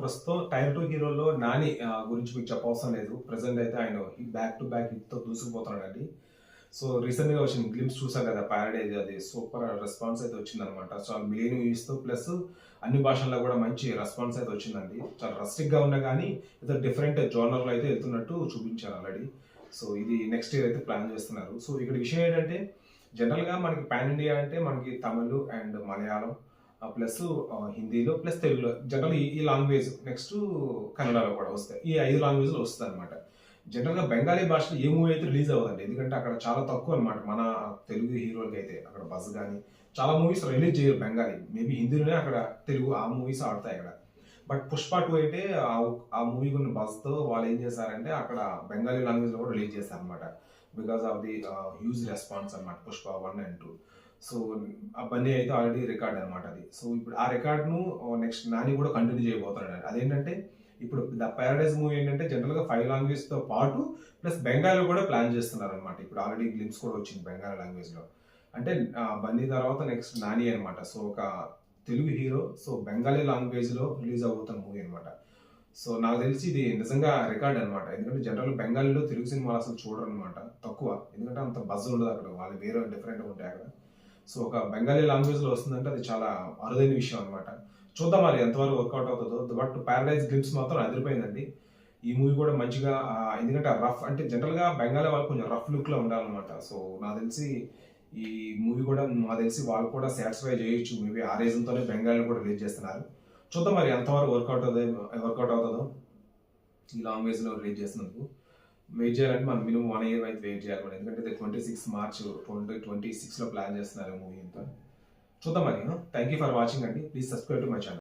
ప్రస్తుతం టైర్ 2 హీరోలో నాని గురించి మీకు చెప్పవసరం లేదు. ప్రెజెంట్ అయితే ఆయన బ్యాక్ టు బ్యాక్ హిట్‌తో దూసుకుపోతున్నాడండి. సో రీసెంట్‌గా వచ్చిన గ్లింప్స్ చూసారు కదా! పారడైజ్ అది సూపర్ రెస్పాన్స్ అయితే వచ్చిందనమాట. చాలా మిలియన్ వ్యూస్‌తో ప్లస్ అన్ని భాషల్లో కూడా మంచి రెస్పాన్స్ అయితే వచ్చిందండి. చాలా రస్టిక్‌గా ఉన్నా కానీ ఏదో డిఫరెంట్ జోనర్‌లో అయితే వెళ్తున్నట్టు చూపించారు ఆల్రెడీ. సో ఇది నెక్స్ట్ ఇయర్ అయితే ప్లాన్ చేస్తున్నారు. సో ఇక్కడ విషయం ఏంటంటే జనరల్‌గా మనకి పాన్ ఇండియా అంటే మనకి తమిళ్ అండ్ మలయాళం ప్లస్ హిందీలో ప్లస్ తెలుగులో జనరల్ ఈ లాంగ్వేజ్ నెక్స్ట్ కన్నడలో కూడా వస్తాయి. ఈ 5 లాంగ్వేజ్‌లో వస్తదనమాట. జనరల్‌గా బెంగాలీ భాషలో ఏ మూవీ అయితే రిలీజ్ అవ్వదండి. ఎందుకంటే అక్కడ చాలా తక్కువ అనమాట. మన తెలుగు హీరోలకైతే అక్కడ బజ్ గాని చాలా మూవీస్ రిలీజ్ చేయరు బెంగాలీ. మేబీ హిందీలోనే అక్కడ తెలుగు ఆ మూవీస్ ఆడతాయి అక్కడ. బట్ 'పుష్ప 2' అయితే ఆ మూవీకి ఉన్న బజ్‌తో వాళ్ళు ఏం చేశారంటే అక్కడ బెంగాలీ లాంగ్వేజ్‌లో కూడా రిలీజ్ చేశారనమాట. Because of the huge response అనమాట 'పుష్ప 1 అండ్ 2'. సో ఆ బన్నీ అయితే ఆల్రెడీ రికార్డ్ అనమాట అది. సో ఇప్పుడు ఆ రికార్డ్‌ను నెక్స్ట్ నాని కూడా కంటిన్యూ చేయబోతున్నాడు. అదేంటంటే ఇప్పుడు 'ద పారడైజ్' మూవీ ఏంటంటే జనరల్‌గా 5 లాంగ్వేజ్‌తో పాటు ప్లస్ బెంగాలీలో కూడా ప్లాన్ చేస్తున్నారనమాట. ఇప్పుడు ఆల్రెడీ గ్లింప్స్ కూడా వచ్చింది బెంగాలీ లాంగ్వేజ్‌లో. అంటే బన్నీ తర్వాత నెక్స్ట్ నాని అనమాట. సో ఒక తెలుగు హీరో సో బెంగాలీ లాంగ్వేజ్‌లో రిలీజ్ అవబోతున్న మూవీ అనమాట. సో నాకు తెలిసి ఇది నిజంగా రికార్డ్ అనమాట. ఎందుకంటే జనరల్ బెంగాలీలో తెలుగు సినిమాలు అసలు చూడరనమాట. తక్కువ. ఎందుకంటే అంత బజ్ ఉండదు అక్కడ. వాళ్ళు వేరే డిఫరెంట్‌గా ఉంటాయి అక్కడ. సో ఒక బెంగాలీ లాంగ్వేజ్‌లో వస్తుందంటే అది చాలా అరుదైన విషయం అనమాట. చూద్దాం మరి ఎంతవరకు వర్కౌట్ అవుతుందో. బట్ 'పారడైజ్' గ్లింప్స్ మాత్రం అదిరిపోయిందండి. ఈ మూవీ కూడా మంచిగా ఎందుకంటే రఫ్ అంటే జనరల్‌గా బెంగాలీ వాళ్ళు కొంచెం రఫ్ లుక్‌లో ఉండాలనమాట. సో నాకు తెలిసి ఈ మూవీ కూడా నాకు తెలిసి వాళ్ళు కూడా సాటిస్ఫై చేయొచ్చు. మేబీ ఆ రీజన్‌తోనే బెంగాలీలో కూడా రిలీజ్ చేస్తున్నారు. చూద్దాం మరి ఎంతవరకు వర్కౌట్ అవుతుందో ఈ లాంగ్వేజ్‌లో రిలీజ్ చేసినందుకు. వెయిట్ చేయాలంటే మనం మినిమం 1 ఇయర్ అయితే వెయిట్ చేయాలి మనం. ఎందుకంటే 26 మార్చ్ 2026లో ప్లాన్ చేస్తున్నారు మూవీ అంతా. చూద్దాం మరి. థ్యాంక్ యూ ఫర్ వాచింగ్ అండి. Please subscribe to my channel.